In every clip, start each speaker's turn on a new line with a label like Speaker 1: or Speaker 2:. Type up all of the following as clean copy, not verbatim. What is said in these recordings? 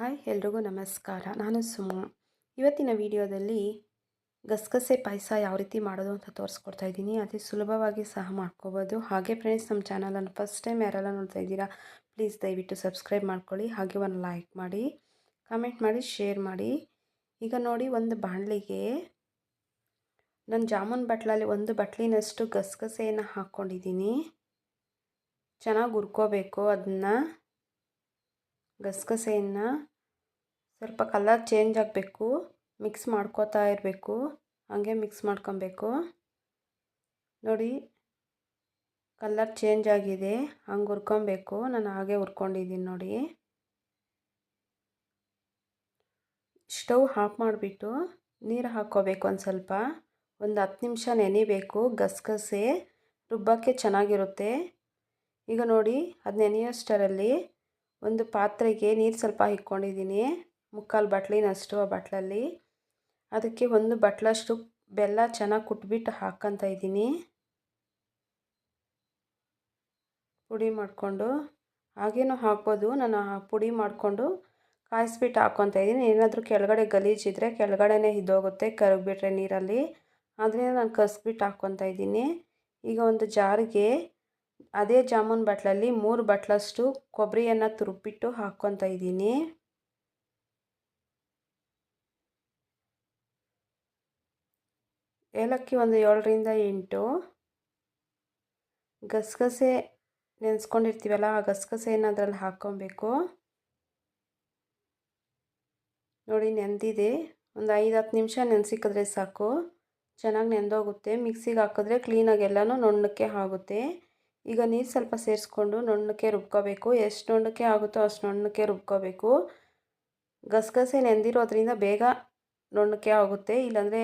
Speaker 1: Hi ಎಲ್ರಿಗೂ ನಮಸ್ಕಾರ. ನಾನು ಸುಮ. ಇವತ್ತಿನ ವಿಡಿಯೋದಲ್ಲಿ ಗಸಗಸೆ ಪಾಯಸ ಯಾವ ರೀತಿ ಮಾಡೋದು ಅಂತ ತೋರಿಸ್ಕೊಡ್ತಾ ಇದ್ದೀನಿ. ಅತಿ ಸುಲಭವಾಗಿ ಸಹ ಮಾಡ್ಕೋಬೋದು. ಹಾಗೆ ಫ್ರೆಂಡ್ಸ್, ನಮ್ಮ ಚಾನಲನ್ನು ಫಸ್ಟ್ ಟೈಮ್ ಯಾರೆಲ್ಲ ನೋಡ್ತಾ ಇದ್ದೀರಾ ಪ್ಲೀಸ್ ದಯವಿಟ್ಟು ಸಬ್ಸ್ಕ್ರೈಬ್ ಮಾಡ್ಕೊಳ್ಳಿ. ಹಾಗೆ ಒಂದು ಲೈಕ್ ಮಾಡಿ, ಕಮೆಂಟ್ ಮಾಡಿ, ಶೇರ್ ಮಾಡಿ. ಈಗ ನೋಡಿ, ಒಂದು ಬಾಣಲಿಗೆ ನಾನು ಜಾಮೂನ್ ಬಟ್ಲಲ್ಲಿ ಒಂದು ಬಟ್ಲಿನಷ್ಟು ಗಸಗಸೆಯನ್ನು ಹಾಕ್ಕೊಂಡಿದ್ದೀನಿ. ಚೆನ್ನಾಗಿ ಹುರ್ಕೋಬೇಕು. ಅದನ್ನು ಗಸಗಸೆಯನ್ನು ಸ್ವಲ್ಪ ಕಲರ್ ಚೇಂಜ್ ಆಗಬೇಕು, ಮಿಕ್ಸ್ ಮಾಡ್ಕೋತಾ ಇರಬೇಕು. ಹಾಗೆ ಮಿಕ್ಸ್ ಮಾಡ್ಕೊಬೇಕು. ನೋಡಿ, ಕಲರ್ ಚೇಂಜ್ ಆಗಿದೆ, ಹಂಗೆ ಹುರ್ಕೊಬೇಕು. ನಾನು ಹಾಗೆ ಹುರ್ಕೊಂಡಿದ್ದೀನಿ ನೋಡಿ. ಸ್ಟವ್ ಆಫ್ ಮಾಡಿಬಿಟ್ಟು ನೀರು ಹಾಕ್ಕೋಬೇಕು. ಒಂದು 10 ನಿಮಿಷ ನೆನಿಬೇಕು. ಗಸಗಸೆ ರುಬ್ಬಕ್ಕೆ ಚೆನ್ನಾಗಿರುತ್ತೆ. ಈಗ ನೋಡಿ, ಅದು ನೆನೆಯೋಷ್ಟರಲ್ಲಿ ಒಂದು ಪಾತ್ರೆಗೆ ನೀರು ಸ್ವಲ್ಪ ಇಟ್ಕೊಂಡಿದ್ದೀನಿ, 3/4 ಬಟ್ಲಿನಷ್ಟು. ಆ ಬಟ್ಲಲ್ಲಿ ಅದಕ್ಕೆ 1 ಬಟ್ಲಷ್ಟು ಬೆಲ್ಲ ಚೆನ್ನಾಗಿ ಕುಟ್ಬಿಟ್ಟು ಹಾಕ್ಕೊತಾ ಇದ್ದೀನಿ. ಪುಡಿ ಮಾಡಿಕೊಂಡು ಹಾಗೇನೂ ಹಾಕ್ಬೋದು. ನಾನು ಪುಡಿ ಮಾಡಿಕೊಂಡು ಕಾಯಿಸ್ಬಿಟ್ಟು ಹಾಕ್ಕೊತಾ ಇದ್ದೀನಿ. ಏನಾದರೂ ಕೆಳಗಡೆ ಗಲೀಜಿದ್ರೆ ಕೆಳಗಡೆನೇ ಇದ್ದೋಗುತ್ತೆ ಕರಗಿಬಿಟ್ರೆ ನೀರಲ್ಲಿ. ಆದ್ದರಿಂದ ನಾನು ಕಸ್ಬಿಟ್ಟು ಹಾಕ್ಕೊತಾ ಇದ್ದೀನಿ. ಈಗ ಒಂದು ಜಾರಿಗೆ ಅದೇ ಜಾಮೂನ್ ಬಟ್ಲಲ್ಲಿ 3 ಬಟ್ಲಷ್ಟು ಕೊಬ್ಬರಿಯನ್ನು ತುರುಬಿಟ್ಟು ಹಾಕ್ಕೊತಾ ಇದ್ದೀನಿ. ಏಲಕ್ಕಿ ಒಂದು 7ರಿಂದ 8. ಗಸಗಸೆ ನೆನೆಸ್ಕೊಂಡಿರ್ತೀವಲ್ಲ, ಆ ಗಸಗಸೆಯನ್ನು ಅದರಲ್ಲಿ ಹಾಕ್ಕೊಬೇಕು. ನೋಡಿ, ನೆಂದಿದೆ. ಒಂದು 5-10 ನಿಮಿಷ ನೆನೆಸಿಕ್ಕಿದ್ರೆ ಸಾಕು, ಚೆನ್ನಾಗಿ ನೆಂದೋಗುತ್ತೆ. ಮಿಕ್ಸಿಗೆ ಹಾಕಿದ್ರೆ ಕ್ಲೀನಾಗಿ ಎಲ್ಲನೂ ನುಣ್ಣಕ್ಕೆ ಆಗುತ್ತೆ. ಈಗ ನೀರು ಸ್ವಲ್ಪ ಸೇರಿಸ್ಕೊಂಡು ನುಣ್ಣಕ್ಕೆ ರುಬ್ಕೋಬೇಕು. ಎಷ್ಟು ನುಣ್ಣಕ್ಕೆ ಆಗುತ್ತೋ ಅಷ್ಟು ನುಣ್ಣಕ್ಕೆ ರುಬ್ಕೋಬೇಕು. ಗಸಗಸೆ ನೆಂದಿರೋದ್ರಿಂದ ಬೇಗ ನುಣ್ಣಕ್ಕೆ ಆಗುತ್ತೆ. ಇಲ್ಲಾಂದರೆ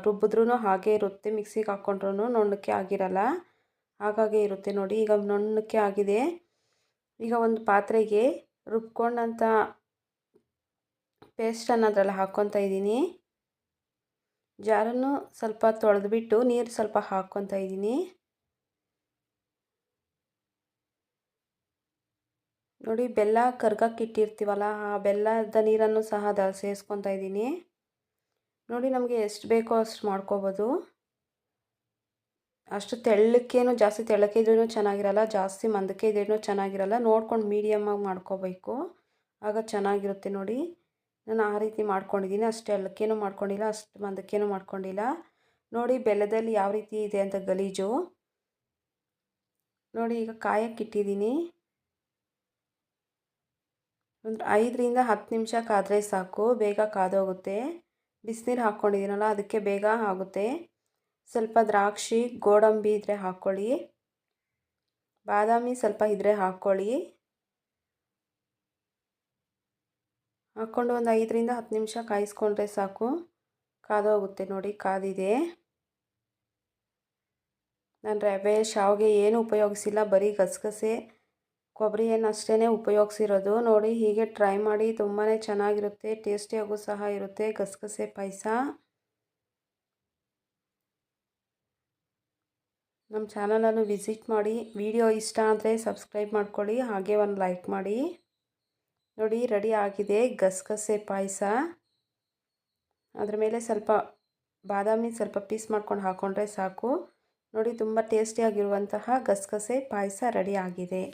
Speaker 1: ರುಬ್ಬಿದ್ರೂ ಹಾಗೆ ಇರುತ್ತೆ, ಮಿಕ್ಸಿಗೆ ಹಾಕ್ಕೊಂಡ್ರೂ ನುಣ್ಣಕ್ಕೆ ಆಗಿರಲ್ಲ, ಹಾಗಾಗಿ ಇರುತ್ತೆ. ನೋಡಿ, ಈಗ ನುಣ್ಣಕ್ಕೆ ಆಗಿದೆ. ಈಗ ಒಂದು ಪಾತ್ರೆಗೆ ರುಬ್ಕೊಂಡಂಥ ಪೇಸ್ಟನ್ನು ಅದರಲ್ಲಿ ಹಾಕ್ಕೊತಾ ಇದ್ದೀನಿ. ಜಾರನ್ನು ಸ್ವಲ್ಪ ತೊಳೆದ್ಬಿಟ್ಟು ನೀರು ಸ್ವಲ್ಪ ಹಾಕ್ಕೊತಾ ಇದ್ದೀನಿ. ನೋಡಿ, ಬೆಲ್ಲ ಕರ್ಗಕ್ಕೆ ಇಟ್ಟಿರ್ತೀವಲ್ಲ, ಆ ಬೆಲ್ಲದ ನೀರನ್ನು ಸಹ ಅದರಲ್ಲಿ ಸೇರಿಸ್ಕೊತಾ ಇದ್ದೀನಿ. ನೋಡಿ, ನಮಗೆ ಎಷ್ಟು ಬೇಕೋ ಅಷ್ಟು ಮಾಡ್ಕೋಬೋದು. ಅಷ್ಟು ತೆಳ್ಳಕ್ಕೇನು ಜಾಸ್ತಿ ತೆಳ್ಳಕ್ಕೆ ಇದ್ರೂ ಚೆನ್ನಾಗಿರಲ್ಲ, ಜಾಸ್ತಿ ಮಂದಕ್ಕೆ ಇದ್ರೂ ಚೆನ್ನಾಗಿರಲ್ಲ. ನೋಡ್ಕೊಂಡು ಮೀಡಿಯಮ್ಮಾಗಿ ಮಾಡ್ಕೋಬೇಕು, ಆಗ ಚೆನ್ನಾಗಿರುತ್ತೆ. ನೋಡಿ, ನಾನು ಆ ರೀತಿ ಮಾಡ್ಕೊಂಡಿದ್ದೀನಿ. ಅಷ್ಟು ತೆಳ್ಳಕ್ಕೇನು ಮಾಡ್ಕೊಂಡಿಲ್ಲ, ಅಷ್ಟು ಮಂದಕ್ಕೇನು ಮಾಡ್ಕೊಂಡಿಲ್ಲ. ನೋಡಿ, ಬೆಲ್ಲದಲ್ಲಿ ಯಾವ ರೀತಿ ಇದೆ ಅಂತ ಗಲೀಜು. ನೋಡಿ, ಈಗ ಕಾಯಕ್ಕಿಟ್ಟಿದ್ದೀನಿ. ಒಂದು 5ರಿಂದ 10 ನಿಮಿಷ ಕಾದರೆ ಸಾಕು, ಬೇಗ ಕಾದೋಗುತ್ತೆ. ಬಿಸಿನೀರು ಹಾಕ್ಕೊಂಡಿದ್ದೀನಲ್ಲ, ಅದಕ್ಕೆ ಬೇಗ ಆಗುತ್ತೆ. ಸ್ವಲ್ಪ ದ್ರಾಕ್ಷಿ, ಗೋಡಂಬಿ ಇದ್ದರೆ ಹಾಕ್ಕೊಳ್ಳಿ, ಬಾದಾಮಿ ಸ್ವಲ್ಪ ಇದ್ದರೆ ಹಾಕ್ಕೊಳ್ಳಿ. ಹಾಕ್ಕೊಂಡು ಒಂದು 5ರಿಂದ 10 ನಿಮಿಷ ಕಾಯಿಸ್ಕೊಂಡ್ರೆ ಸಾಕು, ಕಾದೋಗುತ್ತೆ. ನೋಡಿ, ಕಾದಿದೆ. ನಾನು ರವೆ, ಶಾವಿಗೆ ಏನು ಉಪಯೋಗಿಸಿಲ್ಲ, ಬರೀ ಗಸಗಸೆ ಕೊಬ್ಬರಿಯನ್ನು ಅಷ್ಟೇ ಉಪಯೋಗಿಸಿರೋದು. ನೋಡಿ, ಹೀಗೆ ಟ್ರೈ ಮಾಡಿ, ತುಂಬಾ ಚೆನ್ನಾಗಿರುತ್ತೆ, ಟೇಸ್ಟಿಯಾಗೂ ಸಹ ಇರುತ್ತೆ ಗಸಗಸೆ ಪಾಯಸ. ನಮ್ಮ ಚಾನಲನ್ನು ವಿಸಿಟ್ ಮಾಡಿ. ವಿಡಿಯೋ ಇಷ್ಟ ಆದರೆ ಸಬ್ಸ್ಕ್ರೈಬ್ ಮಾಡ್ಕೊಳ್ಳಿ, ಹಾಗೆ ಒಂದು ಲೈಕ್ ಮಾಡಿ. ನೋಡಿ, ರೆಡಿ ಆಗಿದೆ ಗಸಗಸೆ ಪಾಯಸ. ಅದ್ರ ಮೇಲೆ ಸ್ವಲ್ಪ ಬಾದಾಮಿ ಸ್ವಲ್ಪ ಪೀಸ್ ಮಾಡ್ಕೊಂಡು ಹಾಕ್ಕೊಂಡ್ರೆ ಸಾಕು. ನೋಡಿ, ತುಂಬ ಟೇಸ್ಟಿಯಾಗಿರುವಂತಹ ಗಸಗಸೆ ಪಾಯಸ ರೆಡಿ ಆಗಿದೆ.